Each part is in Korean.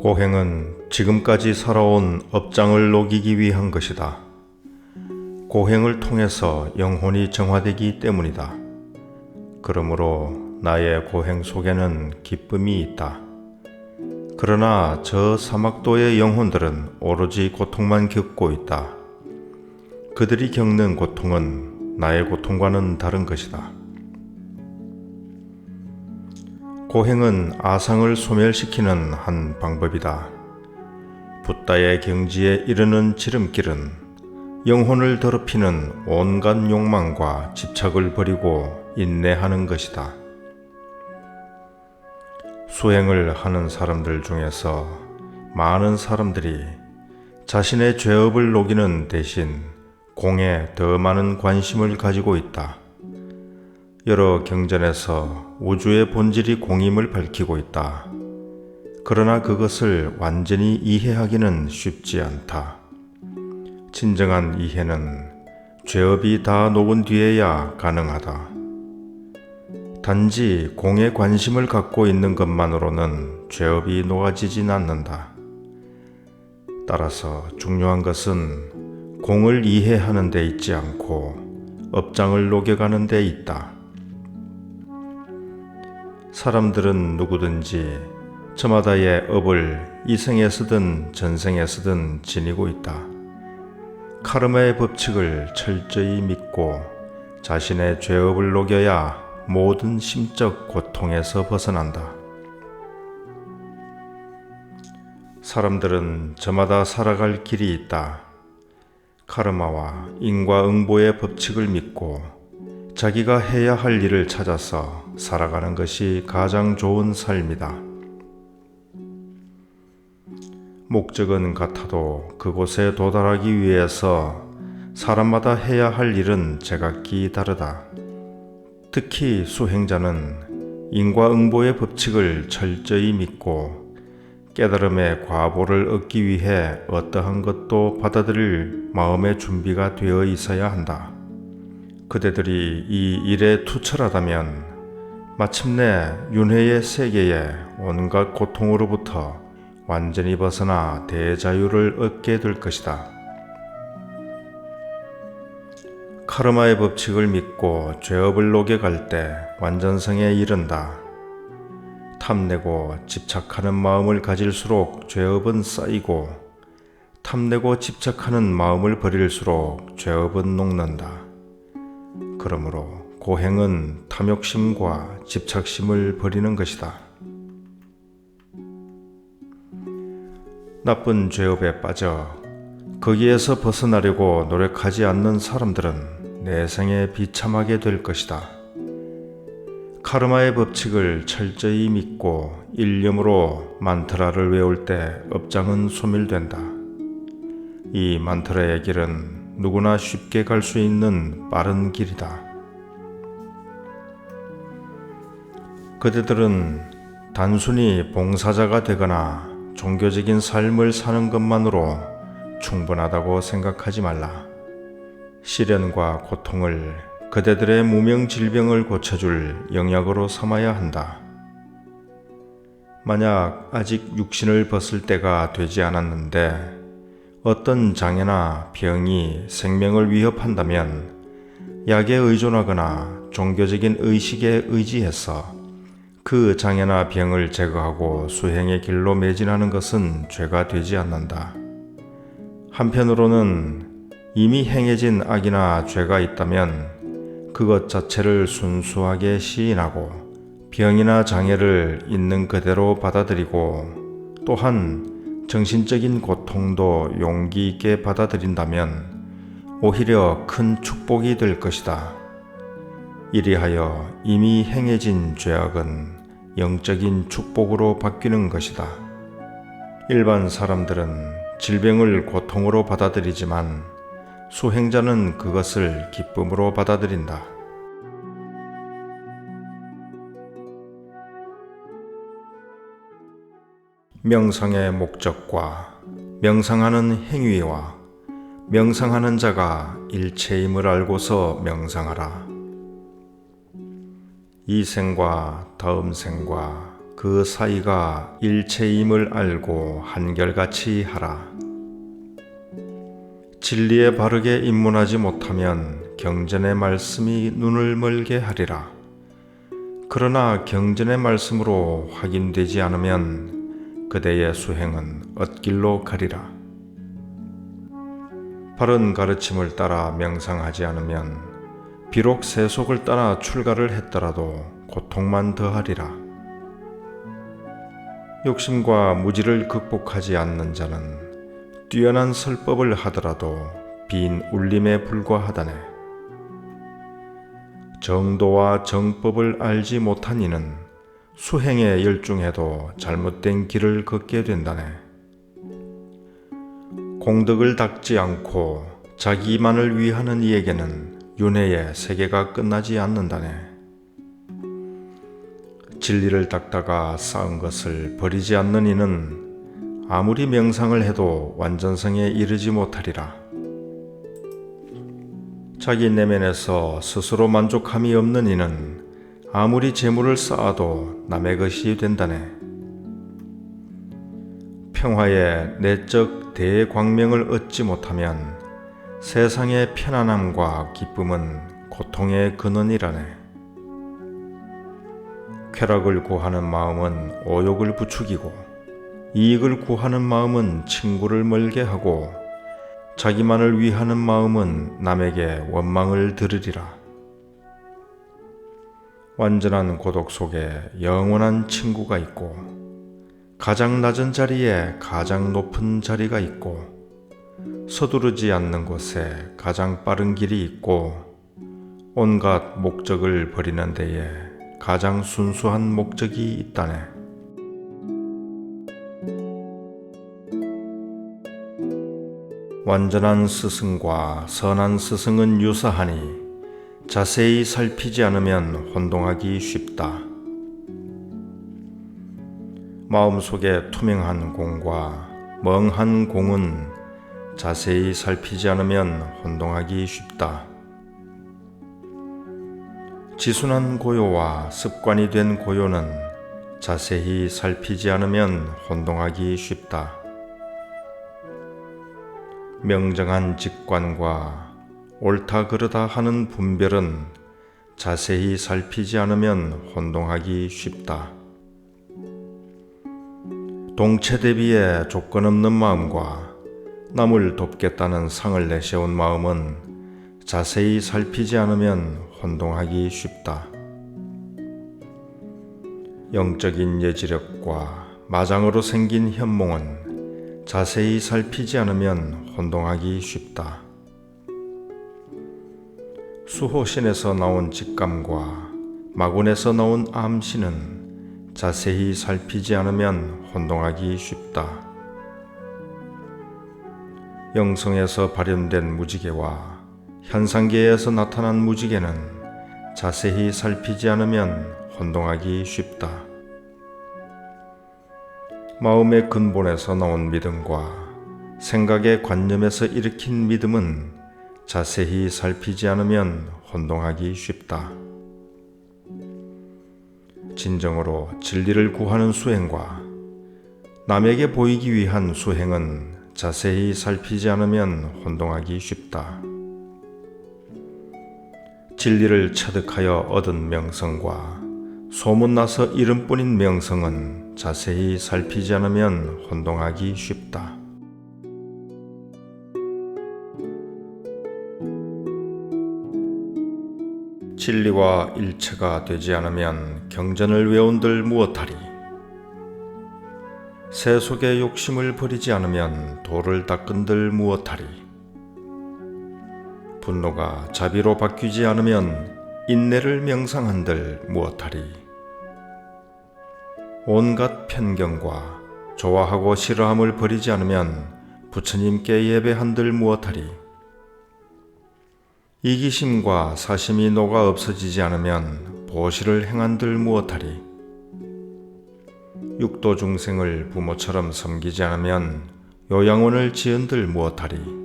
고행은 지금까지 살아온 업장을 녹이기 위한 것이다. 고행을 통해서 영혼이 정화되기 때문이다. 그러므로 나의 고행 속에는 기쁨이 있다. 그러나 저 사막도의 영혼들은 오로지 고통만 겪고 있다. 그들이 겪는 고통은 나의 고통과는 다른 것이다. 고행은 아상을 소멸시키는 한 방법이다. 붓다의 경지에 이르는 지름길은 영혼을 더럽히는 온갖 욕망과 집착을 버리고 인내하는 것이다. 수행을 하는 사람들 중에서 많은 사람들이 자신의 죄업을 녹이는 대신 공에 더 많은 관심을 가지고 있다. 여러 경전에서 우주의 본질이 공임을 밝히고 있다. 그러나 그것을 완전히 이해하기는 쉽지 않다. 진정한 이해는 죄업이 다 녹은 뒤에야 가능하다. 단지 공에 관심을 갖고 있는 것만으로는 죄업이 녹아지진 않는다. 따라서 중요한 것은 공을 이해하는 데 있지 않고 업장을 녹여가는 데 있다. 사람들은 누구든지 저마다의 업을 이생에서든 전생에서든 지니고 있다. 카르마의 법칙을 철저히 믿고 자신의 죄업을 녹여야 모든 심적 고통에서 벗어난다. 사람들은 저마다 살아갈 길이 있다. 카르마와 인과응보의 법칙을 믿고 자기가 해야 할 일을 찾아서 살아가는 것이 가장 좋은 삶이다. 목적은 같아도 그곳에 도달하기 위해서 사람마다 해야 할 일은 제각기 다르다. 특히 수행자는 인과응보의 법칙을 철저히 믿고 깨달음의 과보를 얻기 위해 어떠한 것도 받아들일 마음의 준비가 되어 있어야 한다. 그대들이 이 일에 투철하다면 마침내 윤회의 세계의 온갖 고통으로부터 완전히 벗어나 대자유를 얻게 될 것이다. 카르마의 법칙을 믿고 죄업을 녹여갈 때 완전성에 이른다. 탐내고 집착하는 마음을 가질수록 죄업은 쌓이고 탐내고 집착하는 마음을 버릴수록 죄업은 녹는다. 그러므로 고행은 탐욕심과 집착심을 버리는 것이다. 나쁜 죄업에 빠져 거기에서 벗어나려고 노력하지 않는 사람들은 내생에 비참하게 될 것이다. 카르마의 법칙을 철저히 믿고 일념으로 만트라를 외울 때 업장은 소멸된다. 이 만트라의 길은 누구나 쉽게 갈 수 있는 빠른 길이다. 그대들은 단순히 봉사자가 되거나 종교적인 삶을 사는 것만으로 충분하다고 생각하지 말라. 시련과 고통을 그대들의 무명 질병을 고쳐줄 영약으로 삼아야 한다. 만약 아직 육신을 벗을 때가 되지 않았는데 어떤 장애나 병이 생명을 위협한다면 약에 의존하거나 종교적인 의식에 의지해서 그 장애나 병을 제거하고 수행의 길로 매진하는 것은 죄가 되지 않는다. 한편으로는 이미 행해진 악이나 죄가 있다면 그것 자체를 순수하게 시인하고 병이나 장애를 있는 그대로 받아들이고 또한 정신적인 고통도 용기 있게 받아들인다면 오히려 큰 축복이 될 것이다. 이리하여 이미 행해진 죄악은 영적인 축복으로 바뀌는 것이다. 일반 사람들은 질병을 고통으로 받아들이지만 수행자는 그것을 기쁨으로 받아들인다. 명상의 목적과 명상하는 행위와 명상하는 자가 일체임을 알고서 명상하라. 이 생과 다음 생과 그 사이가 일체임을 알고 한결같이 하라. 진리에 바르게 입문하지 못하면 경전의 말씀이 눈을 멀게 하리라. 그러나 경전의 말씀으로 확인되지 않으면 그대의 수행은 엇길로 가리라. 바른 가르침을 따라 명상하지 않으면 비록 세속을 따라 출가를 했더라도 고통만 더하리라. 욕심과 무지를 극복하지 않는 자는 뛰어난 설법을 하더라도 빈 울림에 불과하다네. 정도와 정법을 알지 못한 이는 수행에 열중해도 잘못된 길을 걷게 된다네. 공덕을 닦지 않고 자기만을 위하는 이에게는 윤회의 세계가 끝나지 않는다네. 진리를 닦다가 쌓은 것을 버리지 않는 이는 아무리 명상을 해도 완전성에 이르지 못하리라. 자기 내면에서 스스로 만족함이 없는 이는 아무리 재물을 쌓아도 남의 것이 된다네. 평화의 내적 대광명을 얻지 못하면 세상의 편안함과 기쁨은 고통의 근원이라네. 쾌락을 구하는 마음은 오욕을 부추기고 이익을 구하는 마음은 친구를 멀게 하고 자기만을 위하는 마음은 남에게 원망을 들으리라. 완전한 고독 속에 영원한 친구가 있고 가장 낮은 자리에 가장 높은 자리가 있고 서두르지 않는 곳에 가장 빠른 길이 있고 온갖 목적을 버리는 데에 가장 순수한 목적이 있다네. 완전한 스승과 선한 스승은 유사하니 자세히 살피지 않으면 혼동하기 쉽다. 마음속에 투명한 공과 멍한 공은 자세히 살피지 않으면 혼동하기 쉽다. 지순한 고요와 습관이 된 고요는 자세히 살피지 않으면 혼동하기 쉽다. 명정한 직관과 옳다 그르다 하는 분별은 자세히 살피지 않으면 혼동하기 쉽다. 동체 대비의 조건 없는 마음과 남을 돕겠다는 상을 내세운 마음은 자세히 살피지 않으면 혼동하기 쉽다. 영적인 예지력과 마장으로 생긴 현몽은 자세히 살피지 않으면 혼동하기 쉽다. 수호신에서 나온 직감과 마군에서 나온 암신은 자세히 살피지 않으면 혼동하기 쉽다. 영성에서 발현된 무지개와 현상계에서 나타난 무지개는 자세히 살피지 않으면 혼동하기 쉽다. 마음의 근본에서 나온 믿음과 생각의 관념에서 일으킨 믿음은 자세히 살피지 않으면 혼동하기 쉽다. 진정으로 진리를 구하는 수행과 남에게 보이기 위한 수행은 자세히 살피지 않으면 혼동하기 쉽다. 진리를 체득하여 얻은 명성과 소문나서 이름뿐인 명성은 자세히 살피지 않으면 혼동하기 쉽다. 진리와 일체가 되지 않으면 경전을 외운들 무엇하리. 세속의 욕심을 버리지 않으면 도를 닦은들 무엇하리. 분노가 자비로 바뀌지 않으면 인내를 명상한들 무엇하리. 온갖 편견과 좋아하고 싫어함을 버리지 않으면 부처님께 예배한들 무엇하리. 이기심과 사심이 녹아 없어지지 않으면 보시를 행한들 무엇하리. 육도 중생을 부모처럼 섬기지 않으면 요양원을 지은들 무엇하리.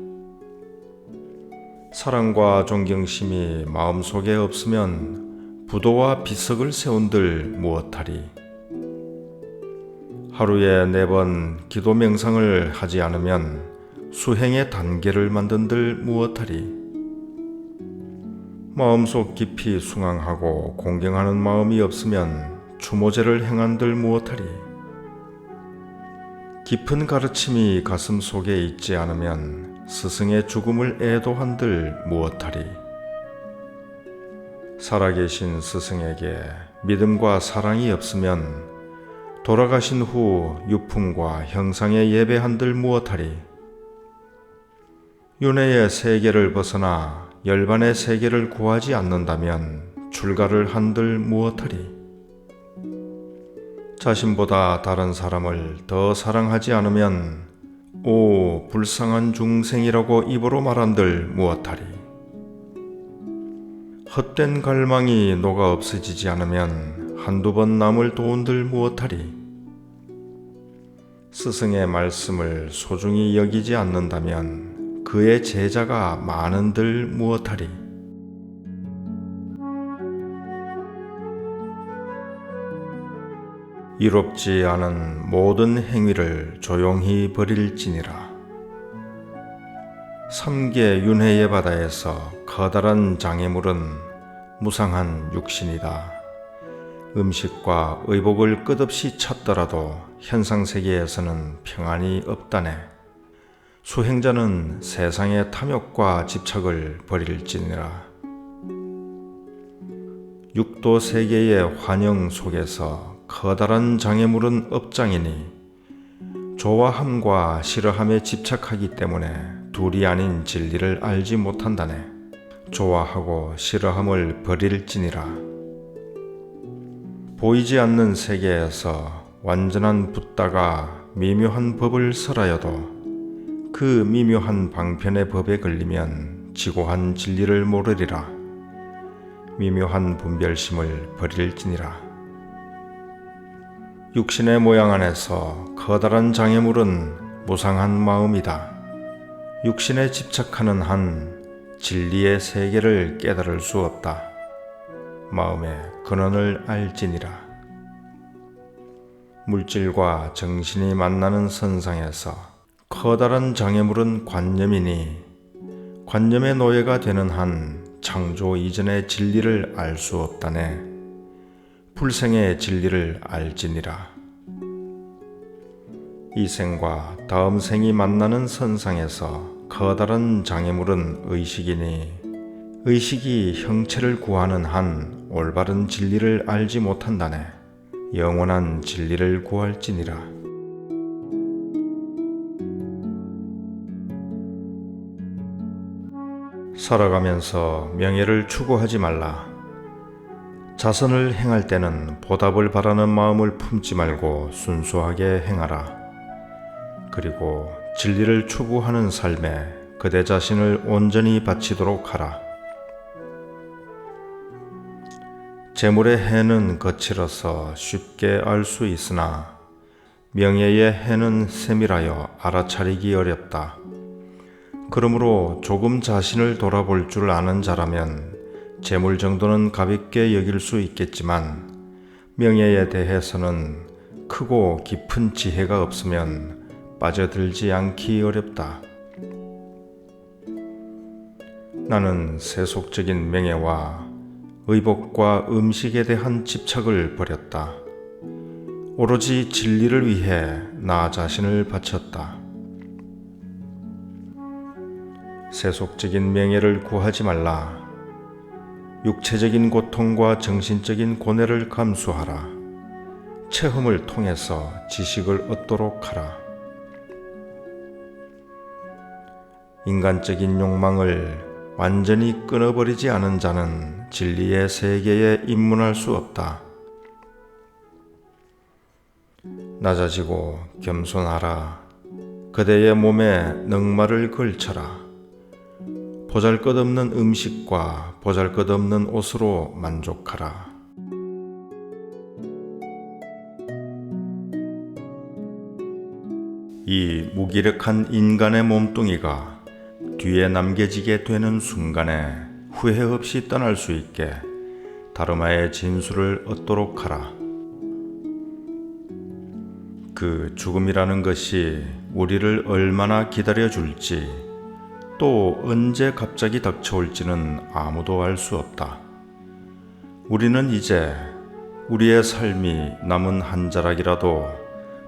사랑과 존경심이 마음속에 없으면 부도와 비석을 세운들 무엇하리. 하루에 4번 기도 명상을 하지 않으면 수행의 단계를 만든들 무엇하리. 마음속 깊이 숭앙하고 공경하는 마음이 없으면 추모제를 행한들 무엇하리. 깊은 가르침이 가슴 속에 있지 않으면 스승의 죽음을 애도한들 무엇하리. 살아계신 스승에게 믿음과 사랑이 없으면 돌아가신 후 유품과 형상에 예배한들 무엇하리. 윤회의 세계를 벗어나 열반의 세계를 구하지 않는다면 출가를 한들 무엇하리. 자신보다 다른 사람을 더 사랑하지 않으면 오 불쌍한 중생이라고 입으로 말한들 무엇하리. 헛된 갈망이 녹아 없어지지 않으면 한두 번 남을 도운들 무엇하리. 스승의 말씀을 소중히 여기지 않는다면 그의 제자가 많은들 무엇하리. 이롭지 않은 모든 행위를 조용히 버릴지니라. 삼계 윤회의 바다에서 커다란 장애물은 무상한 육신이다. 음식과 의복을 끝없이 찾더라도 현상세계에서는 평안이 없다네. 수행자는 세상의 탐욕과 집착을 버릴지니라. 육도 세계의 환영 속에서 커다란 장애물은 업장이니 좋아함과 싫어함에 집착하기 때문에 둘이 아닌 진리를 알지 못한다네. 좋아하고 싫어함을 버릴지니라. 보이지 않는 세계에서 완전한 붓다가 미묘한 법을 설하여도 그 미묘한 방편의 법에 걸리면 지고한 진리를 모르리라. 미묘한 분별심을 버릴지니라. 육신의 모양 안에서 커다란 장애물은 무상한 마음이다. 육신에 집착하는 한 진리의 세계를 깨달을 수 없다. 마음의 근원을 알지니라. 물질과 정신이 만나는 선상에서 커다란 장애물은 관념이니 관념의 노예가 되는 한 창조 이전의 진리를 알 수 없다네. 불생의 진리를 알지니라. 이 생과 다음 생이 만나는 선상에서 커다란 장애물은 의식이니 의식이 형체를 구하는 한 올바른 진리를 알지 못한다네. 영원한 진리를 구할지니라. 살아가면서 명예를 추구하지 말라. 자선을 행할 때는 보답을 바라는 마음을 품지 말고 순수하게 행하라. 그리고 진리를 추구하는 삶에 그대 자신을 온전히 바치도록 하라. 재물의 해는 거칠어서 쉽게 알 수 있으나 명예의 해는 세밀하여 알아차리기 어렵다. 그러므로 조금 자신을 돌아볼 줄 아는 자라면 재물 정도는 가볍게 여길 수 있겠지만 명예에 대해서는 크고 깊은 지혜가 없으면 빠져들지 않기 어렵다. 나는 세속적인 명예와 의복과 음식에 대한 집착을 버렸다. 오로지 진리를 위해 나 자신을 바쳤다. 세속적인 명예를 구하지 말라. 육체적인 고통과 정신적인 고뇌를 감수하라. 체험을 통해서 지식을 얻도록 하라. 인간적인 욕망을 완전히 끊어버리지 않은 자는 진리의 세계에 입문할 수 없다. 낮아지고 겸손하라. 그대의 몸에 넉마를 걸쳐라. 보잘것없는 음식과 보잘것없는 옷으로 만족하라. 이 무기력한 인간의 몸뚱이가 뒤에 남겨지게 되는 순간에 후회 없이 떠날 수 있게 다르마의 진수를 얻도록 하라. 그 죽음이라는 것이 우리를 얼마나 기다려줄지, 또 언제 갑자기 닥쳐올지는 아무도 알 수 없다. 우리는 이제 우리의 삶이 남은 한 자락이라도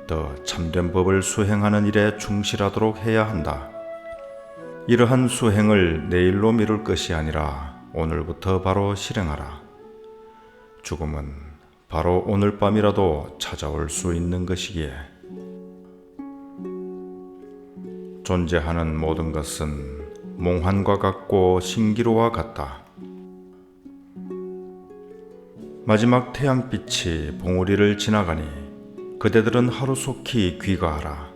더 참된 법을 수행하는 일에 충실하도록 해야 한다. 이러한 수행을 내일로 미룰 것이 아니라 오늘부터 바로 실행하라. 죽음은 바로 오늘 밤이라도 찾아올 수 있는 것이기에. 존재하는 모든 것은 몽환과 같고 신기루와 같다. 마지막 태양빛이 봉우리를 지나가니 그대들은 하루속히 귀가하라.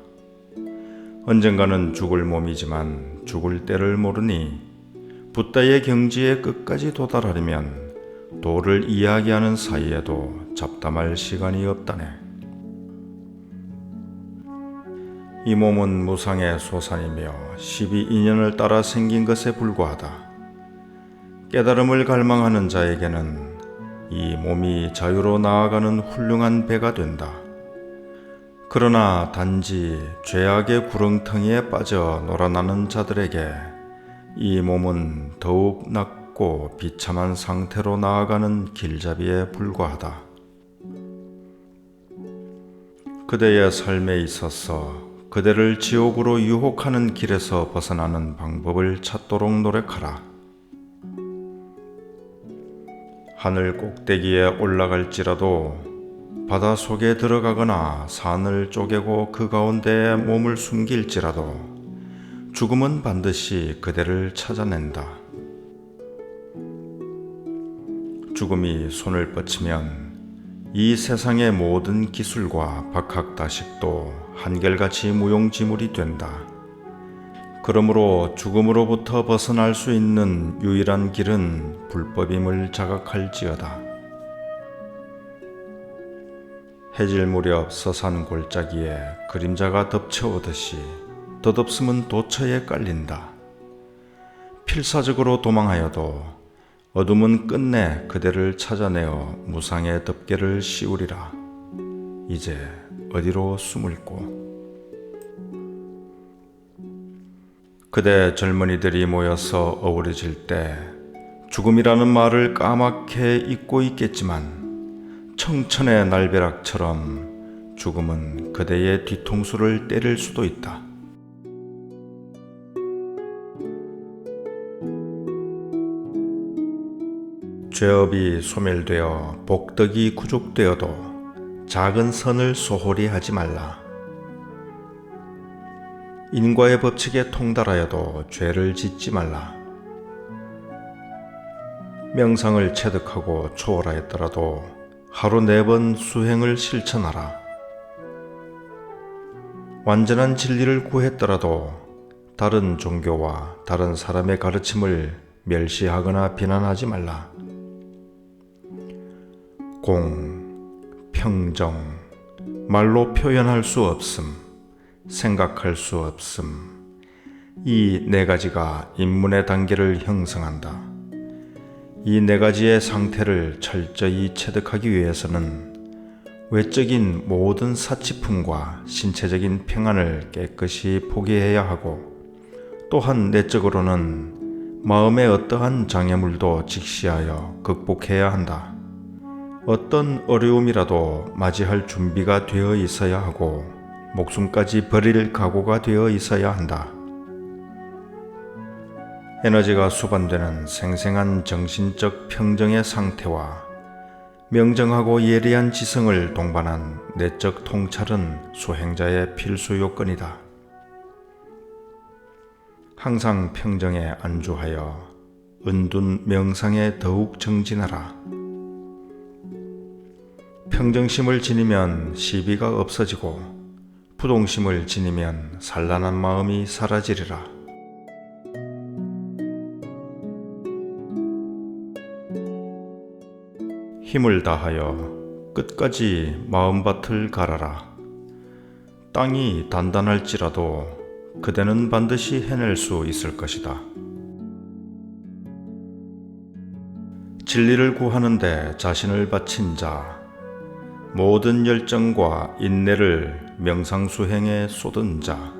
언젠가는 죽을 몸이지만 죽을 때를 모르니 붓다의 경지에 끝까지 도달하려면 도를 이야기하는 사이에도 잡담할 시간이 없다네. 이 몸은 무상의 소산이며 12인연을 따라 생긴 것에 불과하다. 깨달음을 갈망하는 자에게는 이 몸이 자유로 나아가는 훌륭한 배가 된다. 그러나 단지 죄악의 구렁텅이에 빠져 놀아나는 자들에게 이 몸은 더욱 낮고 비참한 상태로 나아가는 길잡이에 불과하다. 그대의 삶에 있어서 그대를 지옥으로 유혹하는 길에서 벗어나는 방법을 찾도록 노력하라. 하늘 꼭대기에 올라갈지라도 바다 속에 들어가거나 산을 쪼개고 그 가운데에 몸을 숨길지라도 죽음은 반드시 그대를 찾아낸다. 죽음이 손을 뻗치면 이 세상의 모든 기술과 박학다식도 한결같이 무용지물이 된다. 그러므로 죽음으로부터 벗어날 수 있는 유일한 길은 불법임을 자각할지어다. 해질 무렵 서산 골짜기에 그림자가 덮쳐오듯이 덧없음은 도처에 깔린다. 필사적으로 도망하여도 어둠은 끝내 그대를 찾아내어 무상의 덮개를 씌우리라. 이제 어디로 숨을꼬? 그대 젊은이들이 모여서 어우러질 때 죽음이라는 말을 까맣게 잊고 있겠지만 청천의 날벼락처럼 죽음은 그대의 뒤통수를 때릴 수도 있다. 죄업이 소멸되어 복덕이 구족되어도 작은 선을 소홀히 하지 말라. 인과의 법칙에 통달하여도 죄를 짓지 말라. 명상을 체득하고 초월하였더라도 하루 4번 수행을 실천하라. 완전한 진리를 구했더라도 다른 종교와 다른 사람의 가르침을 멸시하거나 비난하지 말라. 공, 평정, 말로 표현할 수 없음, 생각할 수 없음, 이 4가지가 인문의 단계를 형성한다. 이 4가지의 상태를 철저히 체득하기 위해서는 외적인 모든 사치품과 신체적인 평안을 깨끗이 포기해야 하고, 또한 내적으로는 마음의 어떠한 장애물도 직시하여 극복해야 한다. 어떤 어려움이라도 맞이할 준비가 되어 있어야 하고 목숨까지 버릴 각오가 되어 있어야 한다. 에너지가 수반되는 생생한 정신적 평정의 상태와 명정하고 예리한 지성을 동반한 내적 통찰은 수행자의 필수 요건이다. 항상 평정에 안주하여 은둔 명상에 더욱 정진하라. 평정심을 지니면 시비가 없어지고 부동심을 지니면 산란한 마음이 사라지리라. 힘을 다하여 끝까지 마음밭을 갈아라. 땅이 단단할지라도 그대는 반드시 해낼 수 있을 것이다. 진리를 구하는데 자신을 바친 자, 모든 열정과 인내를 명상수행에 쏟은 자,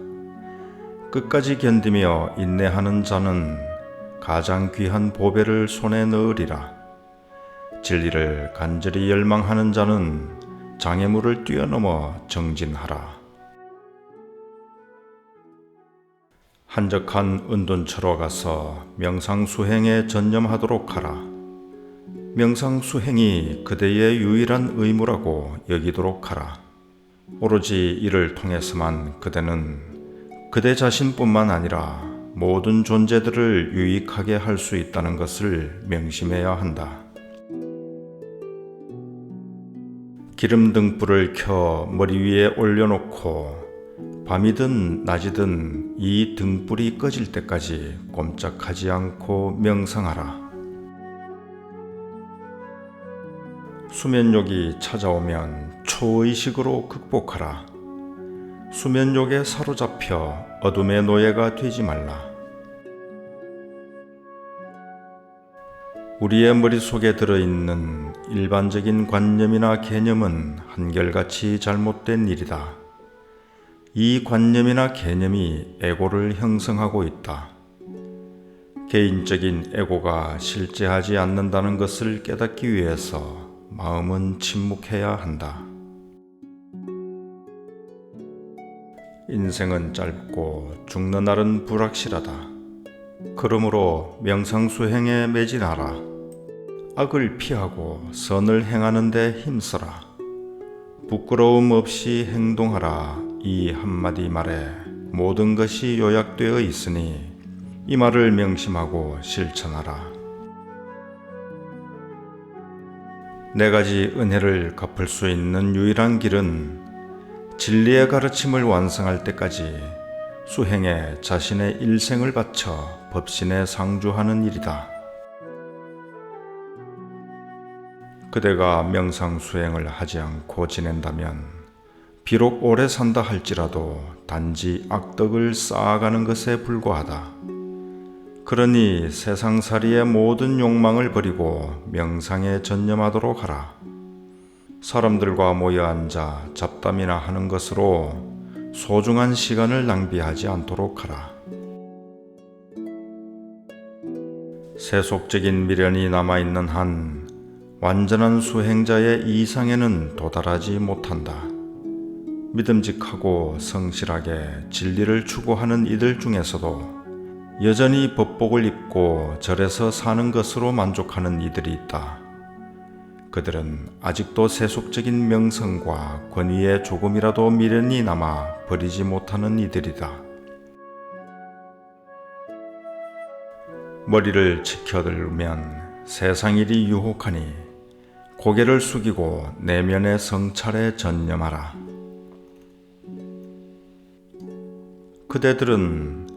끝까지 견디며 인내하는 자는 가장 귀한 보배를 손에 넣으리라. 진리를 간절히 열망하는 자는 장애물을 뛰어넘어 정진하라. 한적한 은둔처로 가서 명상수행에 전념하도록 하라. 명상수행이 그대의 유일한 의무라고 여기도록 하라. 오로지 이를 통해서만 그대는 그대 자신뿐만 아니라 모든 존재들을 유익하게 할 수 있다는 것을 명심해야 한다. 기름 등불을 켜 머리 위에 올려놓고 밤이든 낮이든 이 등불이 꺼질 때까지 꼼짝하지 않고 명상하라. 수면욕이 찾아오면 초의식으로 극복하라. 수면욕에 사로잡혀 어둠의 노예가 되지 말라. 우리의 머릿속에 들어있는 일반적인 관념이나 개념은 한결같이 잘못된 일이다. 이 관념이나 개념이 에고를 형성하고 있다. 개인적인 에고가 실제하지 않는다는 것을 깨닫기 위해서 마음은 침묵해야 한다. 인생은 짧고 죽는 날은 불확실하다. 그러므로 명상수행에 매진하라. 악을 피하고 선을 행하는 데 힘써라. 부끄러움 없이 행동하라. 이 한마디 말에 모든 것이 요약되어 있으니 이 말을 명심하고 실천하라. 네 가지 은혜를 갚을 수 있는 유일한 길은 진리의 가르침을 완성할 때까지 수행에 자신의 일생을 바쳐 법신에 상주하는 일이다. 그대가 명상수행을 하지 않고 지낸다면 비록 오래 산다 할지라도 단지 악덕을 쌓아가는 것에 불과하다. 그러니 세상살이의 모든 욕망을 버리고 명상에 전념하도록 하라. 사람들과 모여 앉아 잡담이나 하는 것으로 소중한 시간을 낭비하지 않도록 하라. 세속적인 미련이 남아있는 한 완전한 수행자의 이상에는 도달하지 못한다. 믿음직하고 성실하게 진리를 추구하는 이들 중에서도 여전히 법복을 입고 절에서 사는 것으로 만족하는 이들이 있다. 그들은 아직도 세속적인 명성과 권위에 조금이라도 미련이 남아 버리지 못하는 이들이다. 머리를 치켜들면 세상일이 유혹하니 고개를 숙이고 내면의 성찰에 전념하라. 그대들은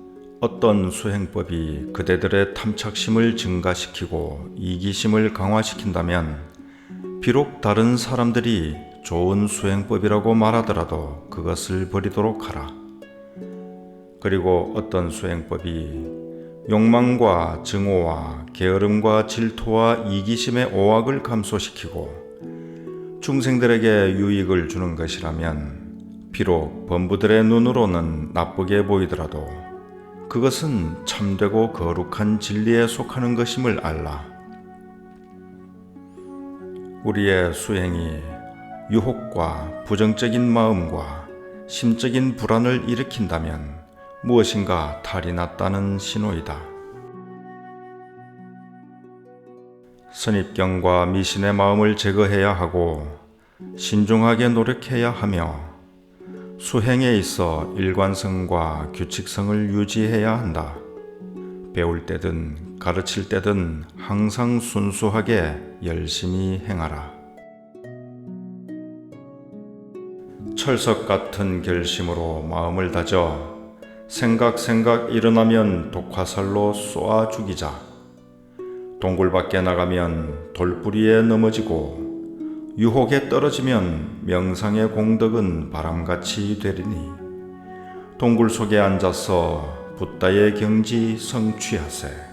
어떤 수행법이 그대들의 탐착심을 증가시키고 이기심을 강화시킨다면 비록 다른 사람들이 좋은 수행법이라고 말하더라도 그것을 버리도록 하라. 그리고 어떤 수행법이 욕망과 증오와 게으름과 질투와 이기심의 오악을 감소시키고 중생들에게 유익을 주는 것이라면 비록 범부들의 눈으로는 나쁘게 보이더라도 그것은 참되고 거룩한 진리에 속하는 것임을 알라. 우리의 수행이 유혹과 부정적인 마음과 심적인 불안을 일으킨다면 무엇인가 탈이 났다는 신호이다. 선입견과 미신의 마음을 제거해야 하고 신중하게 노력해야 하며 수행에 있어 일관성과 규칙성을 유지해야 한다. 배울 때든 가르칠 때든 항상 순수하게 열심히 행하라. 철석 같은 결심으로 마음을 다져 생각 일어나면 독화살로 쏘아 죽이자. 동굴 밖에 나가면 돌뿌리에 넘어지고 유혹에 떨어지면 명상의 공덕은 바람같이 되리니 동굴 속에 앉아서 붓다의 경지 성취하세.